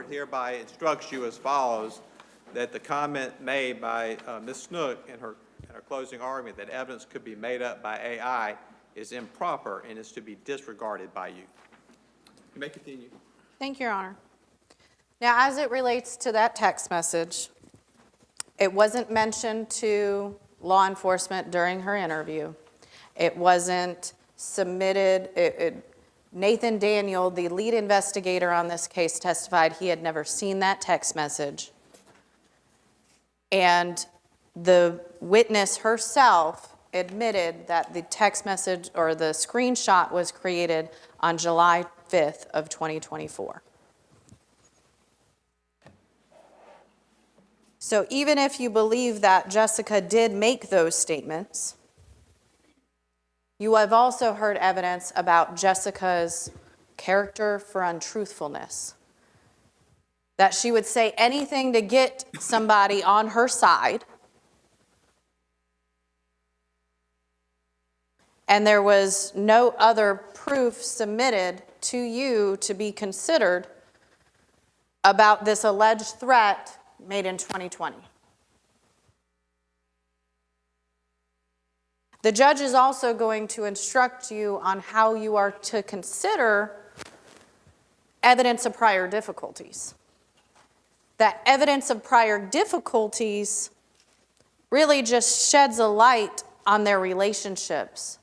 court hereby instructs you as follows, that the comment made by Ms. Snook in her closing argument that evidence could be made up by AI is improper and is to be disregarded by you. You may continue. Thank you, Your Honor. Now, as it relates to that text message, it wasn't mentioned to law enforcement during her interview. It wasn't submitted. Nathan Daniel, the lead investigator on this case, testified he had never seen that text message. And the witness herself admitted that the text message or the screenshot was created on July 5th of 2024. So even if you believe that Jessica did make those statements, you have also heard evidence about Jessica's character for untruthfulness. That she would say anything to get somebody on her side. And there was no other proof submitted to you to be considered about this alleged threat made in 2020. The judge is also going to instruct you on how you are to consider evidence of prior difficulties. That evidence of prior difficulties really just sheds a light on their relationships,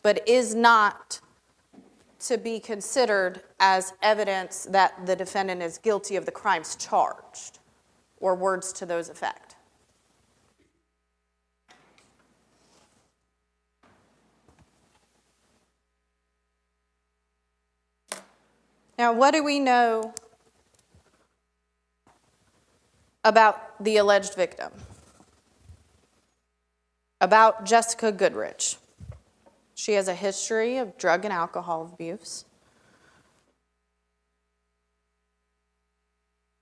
but is not to be considered as evidence that the defendant is guilty of the crimes charged, or words to those effect. Now, what do we know about the alleged victim? About Jessica Goodrich. She has a history of drug and alcohol abuse.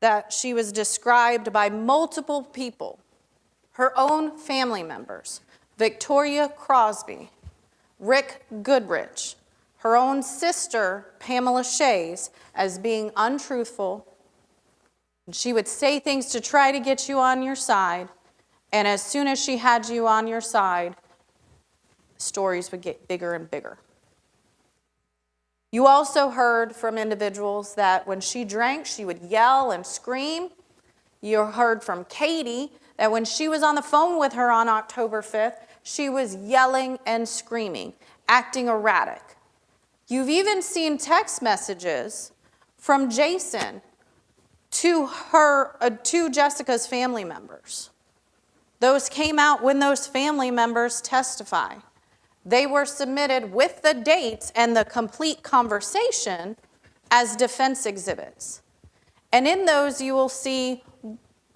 That she was described by multiple people, her own family members, Victoria Crosby, Rick Goodrich, her own sister, Pamela Shays, as being untruthful. She would say things to try to get you on your side, and as soon as she had you on your side, stories would get bigger and bigger. You also heard from individuals that when she drank, she would yell and scream. You heard from Katie that when she was on the phone with her on October 5th, she was yelling and screaming, acting erratic. You've even seen text messages from Jason to Jessica's family members. Those came out when those family members testify. They were submitted with the dates and the complete conversation as defense exhibits. And in those you will see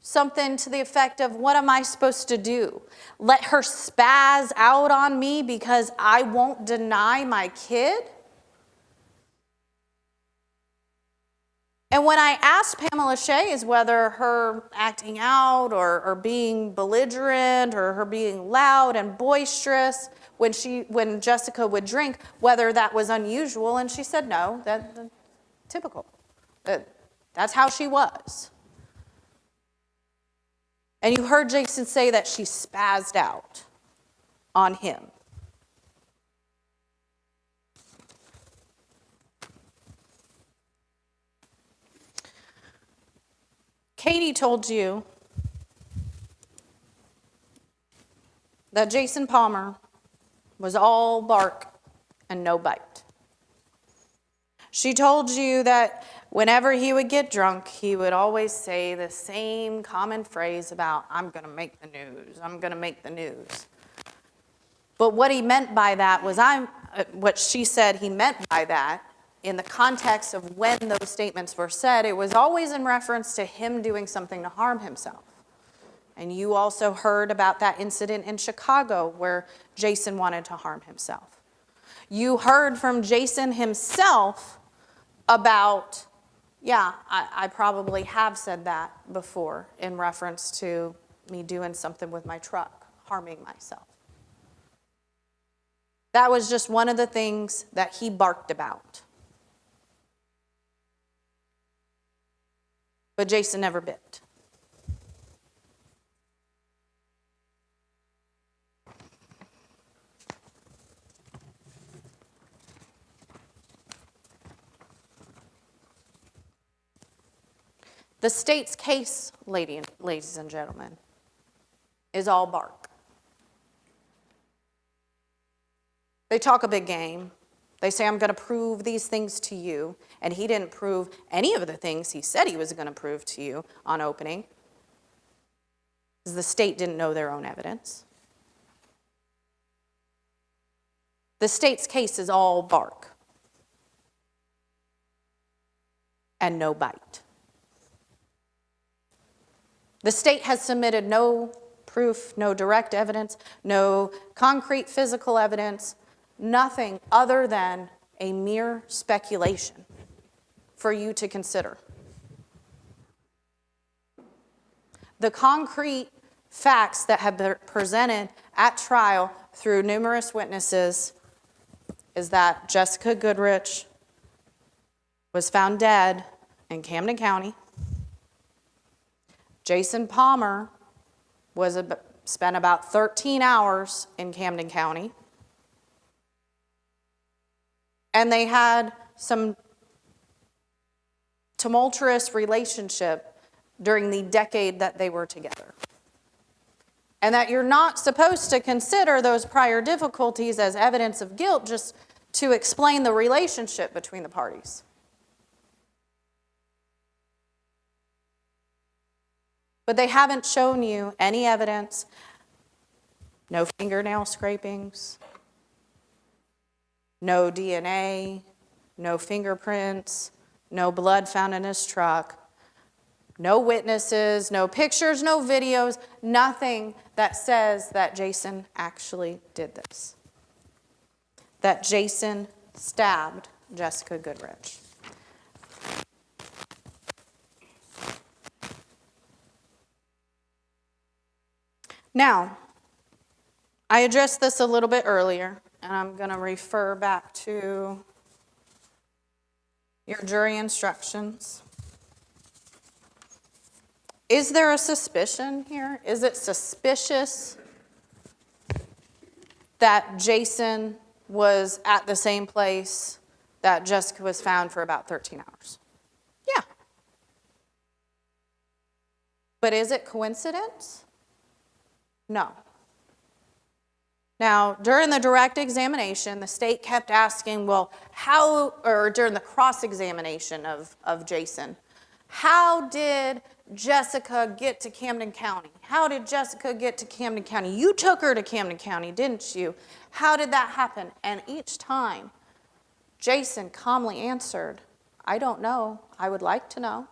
something to the effect of, what am I supposed to do? Let her spaz out on me because I won't deny my kid? And when I asked Pamela Shays whether her acting out or being belligerent or her being loud and boisterous when Jessica would drink, whether that was unusual, and she said no, that's typical. That's how she was. And you heard Jason say that she spazzed out on him. Katie told you that Jason Palmer was all bark and no bite. She told you that whenever he would get drunk, he would always say the same common phrase about, I'm going to make the news, I'm going to make the news. But what he meant by that was, what she said he meant by that, in the context of when those statements were said, it was always in reference to him doing something to harm himself. And you also heard about that incident in Chicago where Jason wanted to harm himself. You heard from Jason himself about, I probably have said that before in reference to me doing something with my truck, harming myself. That was just one of the things that he barked about. but Jason never bit. The state's case, ladies and gentlemen, is all bark. They talk a big game. They say, I'm going to prove these things to you. And he didn't prove any of the things he said he was going to prove to you on opening, because the state didn't know their own evidence. The state's case is all bark and no bite. The state has submitted no proof, no direct evidence, no concrete physical evidence, nothing other than a mere speculation for you to consider. The concrete facts that have been presented at trial through numerous witnesses is that Jessica Goodrich was found dead in Camden County. Jason Palmer spent about 13 hours in Camden County. And they had some tumultuous relationship during the decade that they were together. And that you're not supposed to consider those prior difficulties as evidence of guilt just to explain the relationship between the parties. But they haven't shown you any evidence, no fingernail scrapings, no DNA, no fingerprints, no blood found in his truck, no witnesses, no pictures, no videos, nothing that says that Jason actually did this, that Jason stabbed Jessica Goodrich. Now, I addressed this a little bit earlier, and I'm going to refer back to your jury instructions. Is there a suspicion here? Is it suspicious that Jason was at the same place that Jessica was found for about 13 hours? Yeah. But is it coincidence? No. Now, during the direct examination, the state kept asking, well, or during the cross-examination of Jason, how did Jessica get to Camden County? How did Jessica get to Camden County? You took her to Camden County, didn't you? How did that happen? And each time, Jason calmly answered, I don't know. I would like to know.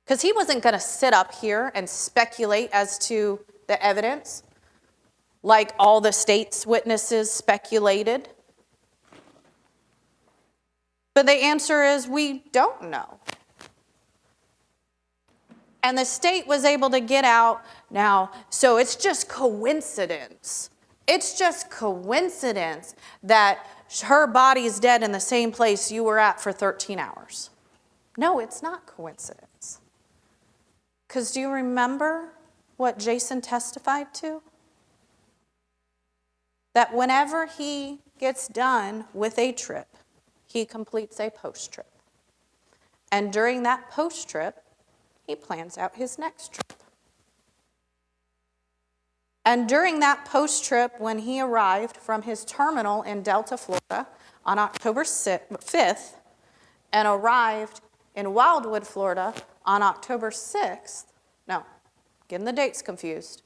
Because he wasn't going to sit up here and speculate as to the evidence like all the state's witnesses speculated. But the answer is we don't know. And the state was able to get out now, so it's just coincidence. It's just coincidence that her body is dead in the same place you were at for 13 hours. No, it's not coincidence. Because do you remember what Jason testified to? That whenever he gets done with a trip, he completes a post-trip. And during that post-trip, he plans out his next trip. And during that post-trip, when he arrived from his terminal in Delta, Florida, on October 5th, and arrived in Wildwood, Florida, on October 6th, no, getting the dates confused.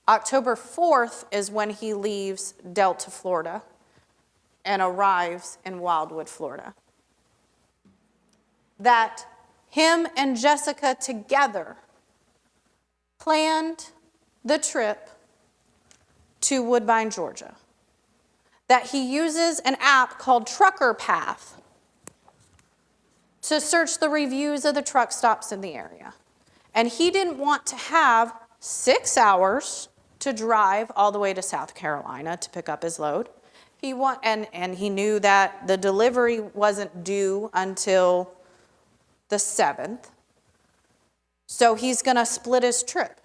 October 4th is when he leaves Delta, Florida, and arrives in Wildwood, Florida. That him and Jessica together planned the trip to Woodbine, Georgia. That he uses an app called Trucker Path to search the reviews of the truck stops in the area. And he didn't want to have 6 hours to drive all the way to South Carolina to pick up his load. And he knew that the delivery wasn't due until the 7th. So he's going to split his trip.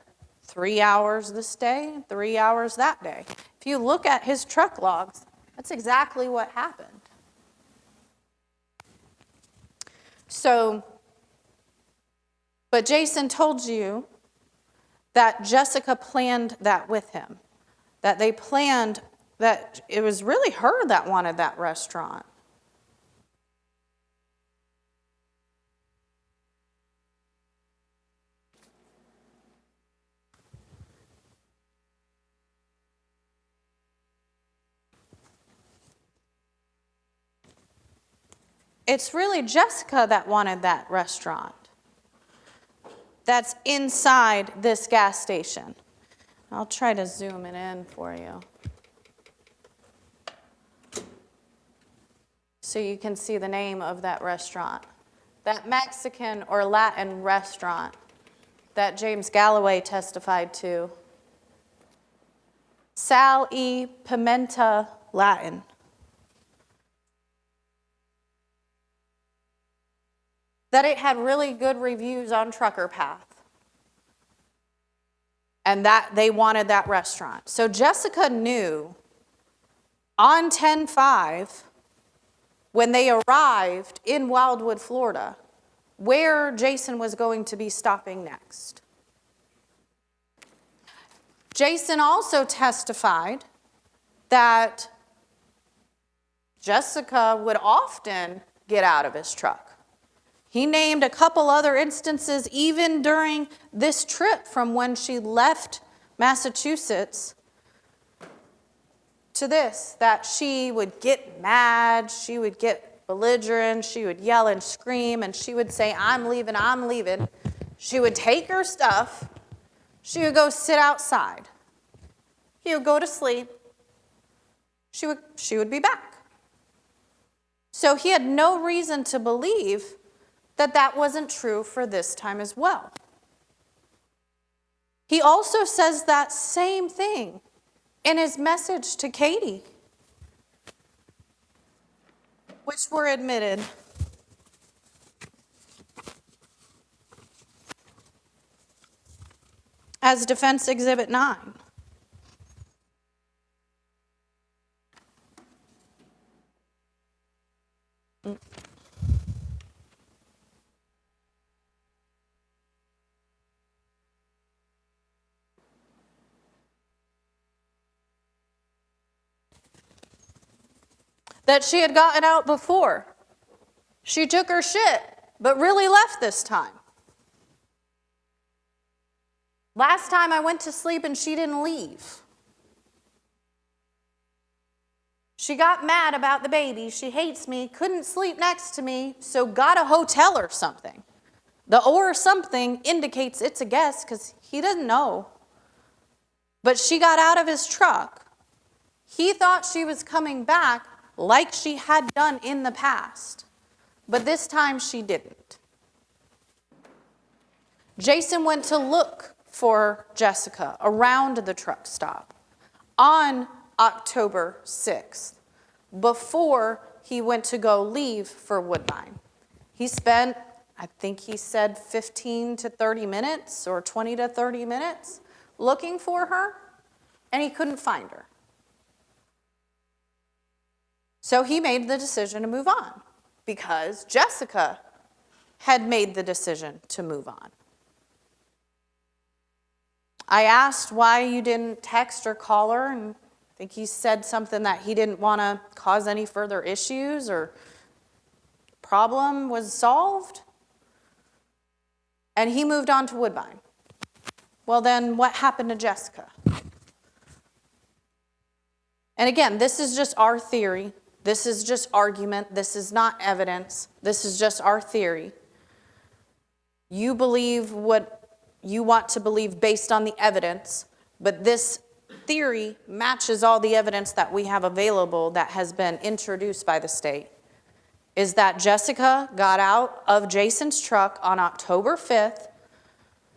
3 hours this day, 3 hours that day. If you look at his truck logs, that's exactly what happened. So, but Jason told you that Jessica planned that with him. That they planned, that it was really her that wanted that restaurant. It's really Jessica that wanted that restaurant that's inside this gas station. I'll try to zoom it in for you so you can see the name of that restaurant. That Mexican or Latin restaurant that James Galloway testified to. Sal y Pimenta Latin. That it had really good reviews on Trucker Path. And that they wanted that restaurant. So Jessica knew on 10/5, when they arrived in Wildwood, Florida, where Jason was going to be stopping next. Jason also testified that Jessica would often get out of his truck. He named a couple other instances even during this trip from when she left Massachusetts to this, that she would get mad, she would get belligerent, she would yell and scream, and she would say, "I'm leaving, I'm leaving." She would take her stuff, she would go sit outside. He would go to sleep, she would be back. So he had no reason to believe that that wasn't true for this time as well. He also says that same thing in his message to Katie, which were admitted. As Defense Exhibit 9. That she had gotten out before. She took her shit, but really left this time. Last time I went to sleep and she didn't leave. She got mad about the baby. She hates me, couldn't sleep next to me, so got a hotel or something. The or something indicates it's a guess because he doesn't know. But she got out of his truck. He thought she was coming back like she had done in the past, but this time she didn't. Jason went to look for Jessica around the truck stop on October 6th, before he went to go leave for Woodbine. He spent, I think he said 15 to 30 minutes or 20 to 30 minutes looking for her, and he couldn't find her. So he made the decision to move on because Jessica had made the decision to move on. I asked why you didn't text or call her, and I think he said something that he didn't want to cause any further issues or problem was solved. And he moved on to Woodbine. Well, then what happened to Jessica? And again, this is just our theory. This is just argument. This is not evidence. This is just our theory. You believe what you want to believe based on the evidence, but this theory matches all the evidence that we have available that has been introduced by the state, is that Jessica got out of Jason's truck on October 5th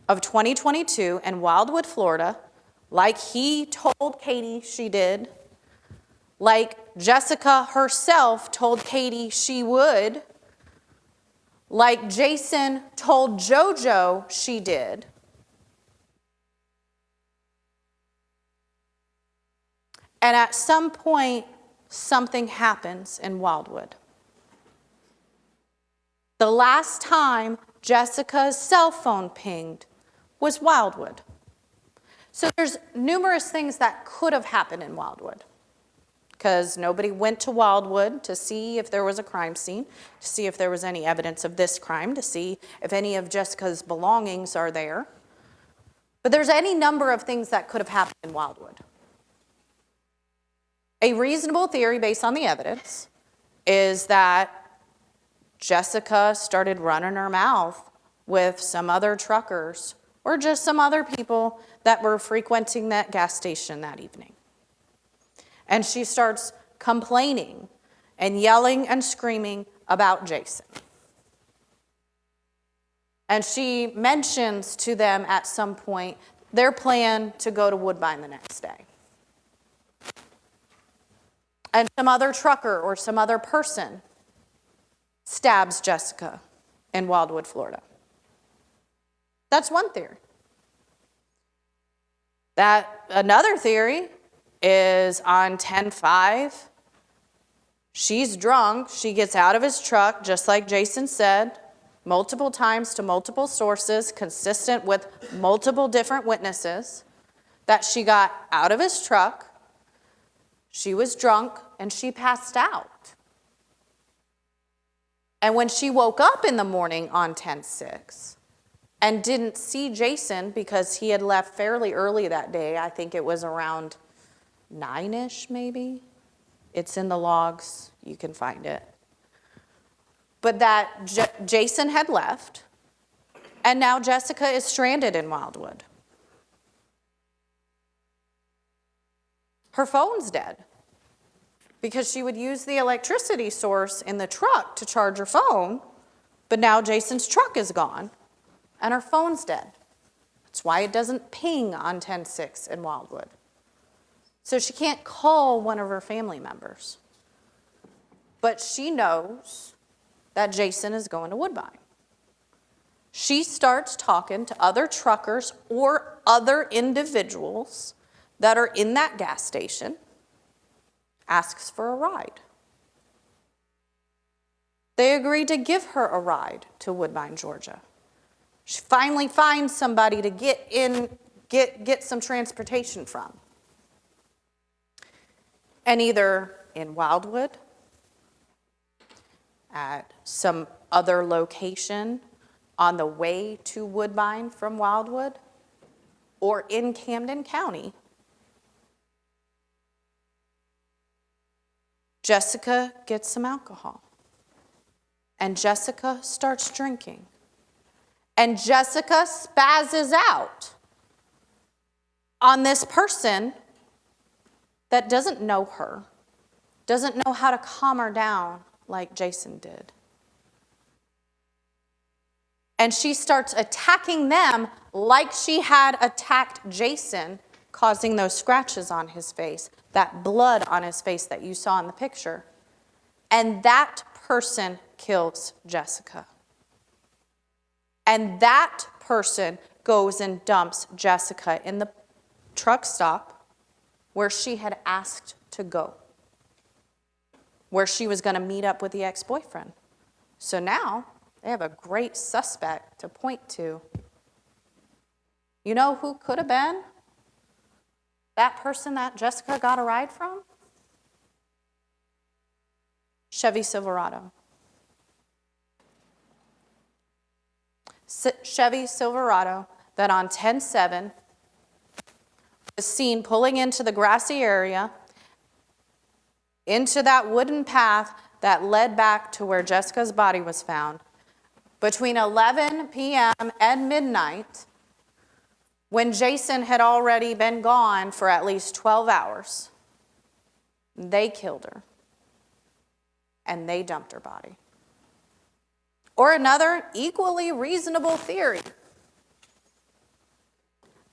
of 2022 in Wildwood, Florida, like he told Katie she did, like Jessica herself told Katie she would, like Jason told JoJo she did, and at some point, something happens in Wildwood. The last time Jessica's cell phone pinged was Wildwood. So there's numerous things that could have happened in Wildwood, because nobody went to Wildwood to see if there was a crime scene, to see if there was any evidence of this crime, to see if any of Jessica's belongings are there. But there's any number of things that could have happened in Wildwood. A reasonable theory based on the evidence is that Jessica started running her mouth with some other truckers or just some other people that were frequenting that gas station that evening. And she starts complaining and yelling and screaming about Jason. And she mentions to them at some point their plan to go to Woodbine the next day. And some other trucker or some other person stabs Jessica in Wildwood, Florida. That's one theory. Another theory is on 10/5. She's drunk. She gets out of his truck, just like Jason said, multiple times to multiple sources, consistent with multiple different witnesses, that she got out of his truck, she was drunk, and she passed out. And when she woke up in the morning on 10/6 and didn't see Jason because he had left fairly early that day, I think it was around 9-ish maybe. It's in the logs, you can find it. But that Jason had left, and now Jessica is stranded in Wildwood. Her phone's dead because she would use the electricity source in the truck to charge her phone, but now Jason's truck is gone and her phone's dead. That's why it doesn't ping on 10/6 in Wildwood. So she can't call one of her family members. But she knows that Jason is going to Woodbine. She starts talking to other truckers or other individuals that are in that gas station, asks for a ride. They agree to give her a ride to Woodbine, Georgia. She finally finds somebody to get some transportation from. And either in Wildwood, at some other location on the way to Woodbine from Wildwood, or in Camden County, Jessica gets some alcohol. And Jessica starts drinking. And Jessica spazzes out on this person that doesn't know her, doesn't know how to calm her down like Jason did. And she starts attacking them like she had attacked Jason, causing those scratches on his face, that blood on his face that you saw in the picture. And that person kills Jessica. And that person goes and dumps Jessica in the truck stop where she had asked to go, where she was going to meet up with the ex-boyfriend. So now they have a great suspect to point to. You know who could have been that person that Jessica got a ride from? Chevy Silverado. Chevy Silverado that on 10/7 was seen pulling into the grassy area, into that wooden path that led back to where Jessica's body was found, between 11 p.m. and midnight, when Jason had already been gone for at least 12 hours. They killed her, and they dumped her body. Or another equally reasonable theory.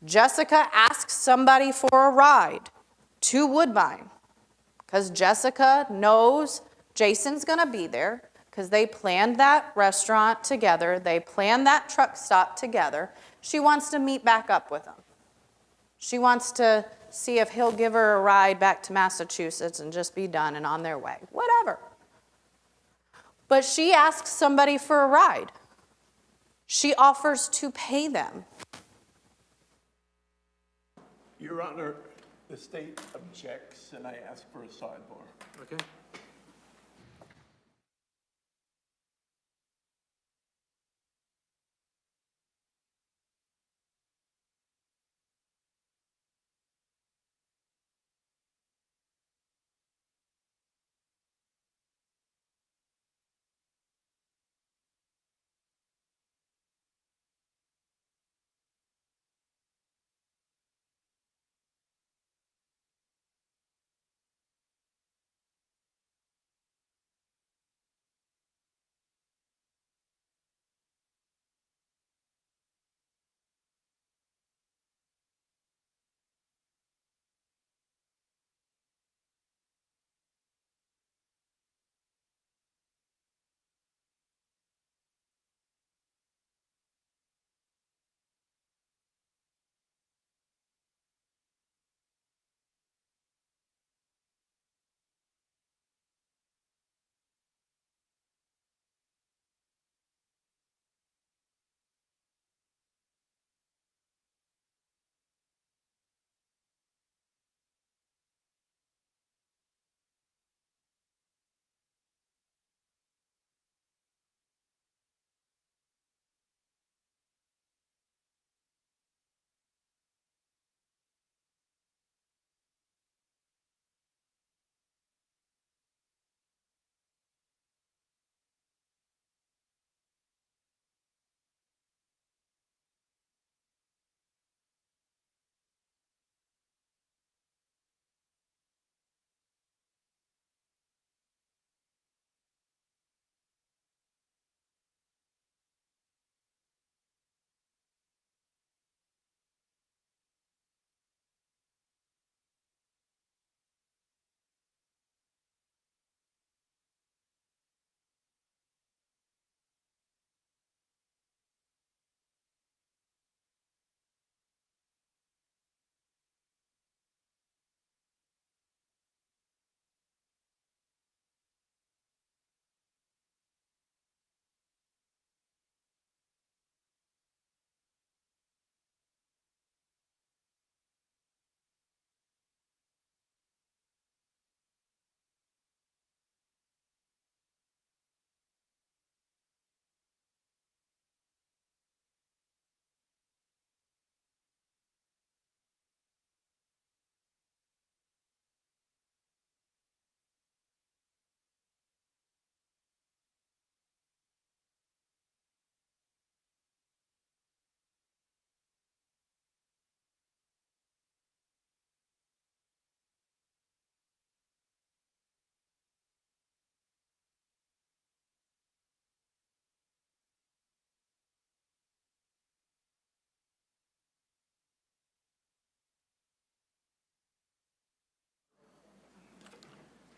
Jessica asks somebody for a ride to Woodbine because Jessica knows Jason's going to be there, because they planned that restaurant together. They planned that truck stop together. She wants to meet back up with him. She wants to see if he'll give her a ride back to Massachusetts and just be done and on their way. Whatever. But she asks somebody for a ride. She offers to pay them. Your Honor, the state objects, and I ask for a sidebar. Okay.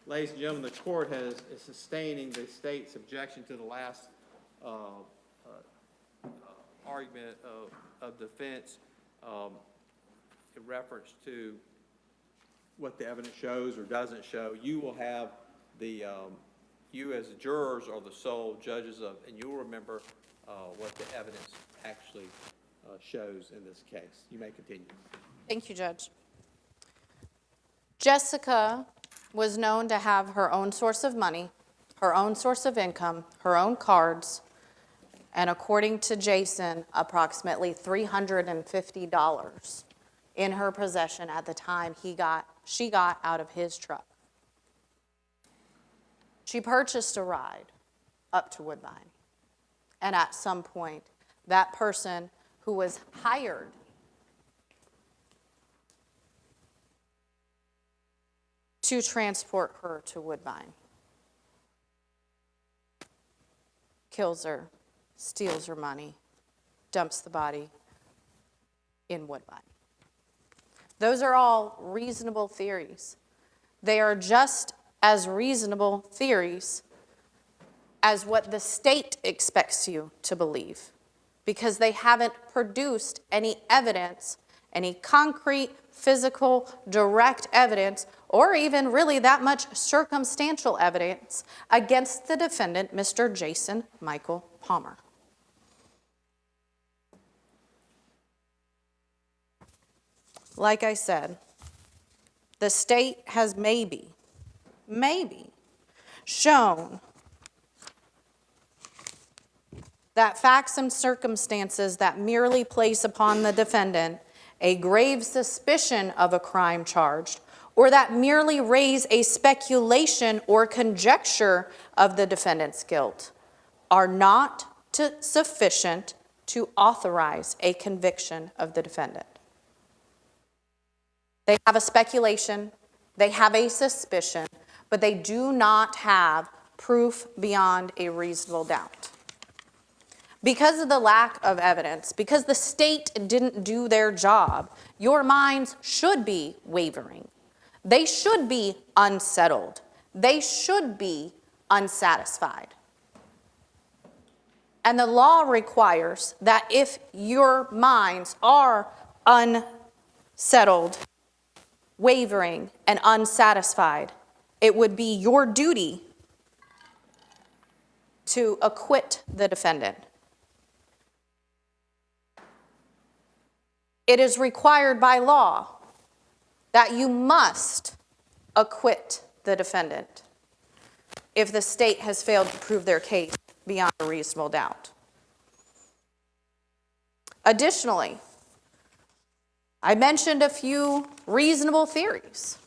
Ladies and gentlemen, the court is sustaining the state's objection to the last argument of defense in reference to what the evidence shows or doesn't show. You will have you as jurors are the sole judges of, and you'll remember what the evidence actually shows in this case. You may continue. Thank you, Judge. Jessica was known to have her own source of money, her own source of income, her own cards, and according to Jason, approximately $350 in her possession at the time she got out of his truck. She purchased a ride up to Woodbine, and at some point, that person who was hired to transport her to Woodbine kills her, steals her money, dumps the body in Woodbine. Those are all reasonable theories. They are just as reasonable theories as what the state expects you to believe, because they haven't produced any evidence, any concrete, physical, direct evidence, or even really that much circumstantial evidence against the defendant, Mr. Jason Michael Palmer. Like I said, the state has maybe shown that facts and circumstances that merely place upon the defendant a grave suspicion of a crime charged, or that merely raise a speculation or conjecture of the defendant's guilt, are not sufficient to authorize a conviction of the defendant. They have a speculation, they have a suspicion, but they do not have proof beyond a reasonable doubt. Because of the lack of evidence, because the state didn't do their job, your minds should be wavering. They should be unsettled. They should be unsatisfied. And the law requires that if your minds are unsettled, wavering, and unsatisfied, it would be your duty to acquit the defendant. It is required by law that you must acquit the defendant if the state has failed to prove their case beyond a reasonable doubt. Additionally, I mentioned a few reasonable theories.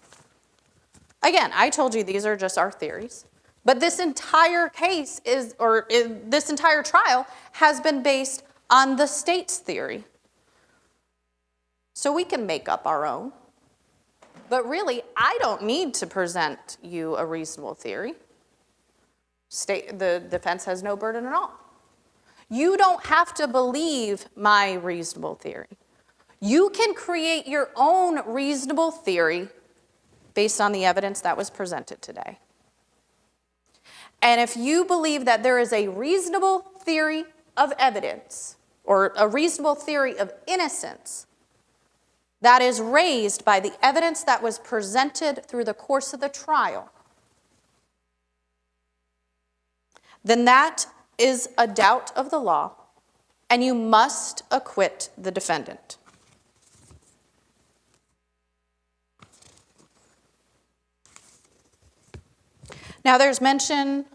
Again, I told you these are just our theories, but this entire case this entire trial has been based on the state's theory. So we can make up our own. But really, I don't need to present you a reasonable theory. The defense has no burden at all. You don't have to believe my reasonable theory. You can create your own reasonable theory based on the evidence that was presented today. And if you believe that there is a reasonable theory of evidence or a reasonable theory of innocence that is raised by the evidence that was presented through the course of the trial, then that is a doubt of the law, and you must acquit the defendant. Now, there's mention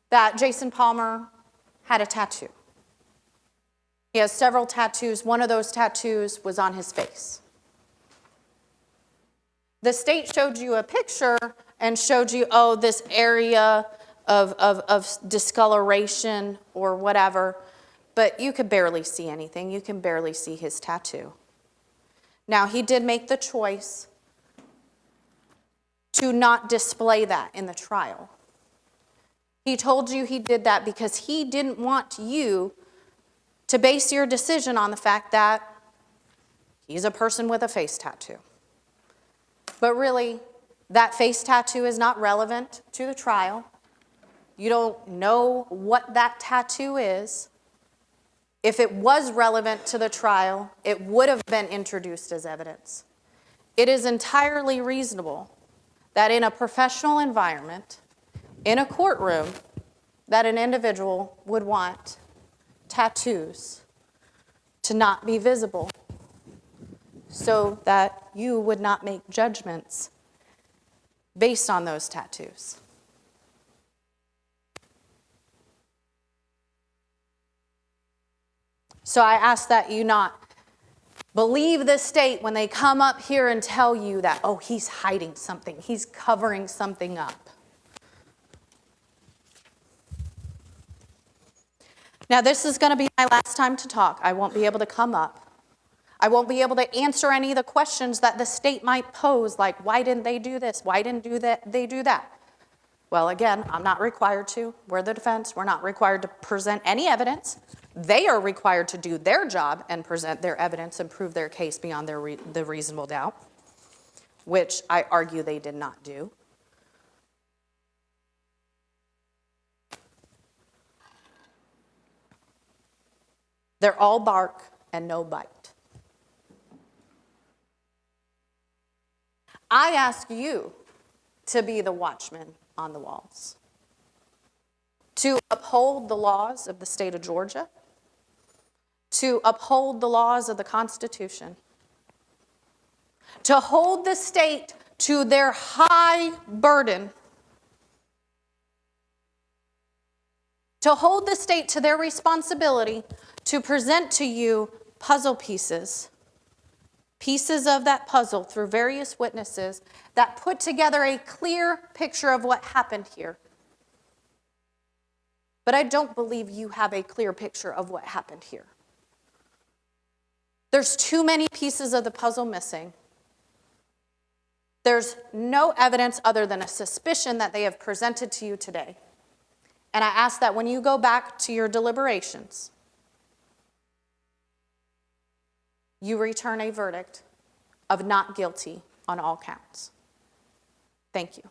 that Jason Palmer had a tattoo. He has several tattoos. One of those tattoos was on his face. The state showed you a picture and showed you, oh, this area of discoloration or whatever, but you could barely see anything. You can barely see his tattoo. Now, he did make the choice to not display that in the trial. He told you he did that because he didn't want you to base your decision on the fact that he's a person with a face tattoo. But really, that face tattoo is not relevant to the trial. You don't know what that tattoo is. If it was relevant to the trial, it would have been introduced as evidence. It is entirely reasonable that in a professional environment, in a courtroom, that an individual would want tattoos to not be visible so that you would not make judgments based on those tattoos. So I ask that you not believe the state when they come up here and tell you that, oh, he's hiding something, he's covering something up. Now, this is going to be my last time to talk. I won't be able to come up. I won't be able to answer any of the questions that the state might pose, like, why didn't they do this? Why didn't they do that? Well, again, I'm not required to. We're the defense. We're not required to present any evidence. They are required to do their job and present their evidence and prove their case beyond the reasonable doubt, which I argue they did not do. They're all bark and no bite. I ask you to be the watchman on the walls, to uphold the laws of the state of Georgia, to uphold the laws of the Constitution, to hold the state to their high burden, to hold the state to their responsibility to present to you puzzle pieces of that puzzle through various witnesses that put together a clear picture of what happened here. But I don't believe you have a clear picture of what happened here. There's too many pieces of the puzzle missing. There's no evidence other than a suspicion that they have presented to you today. And I ask that when you go back to your deliberations, you return a verdict of not guilty on all counts. Thank you.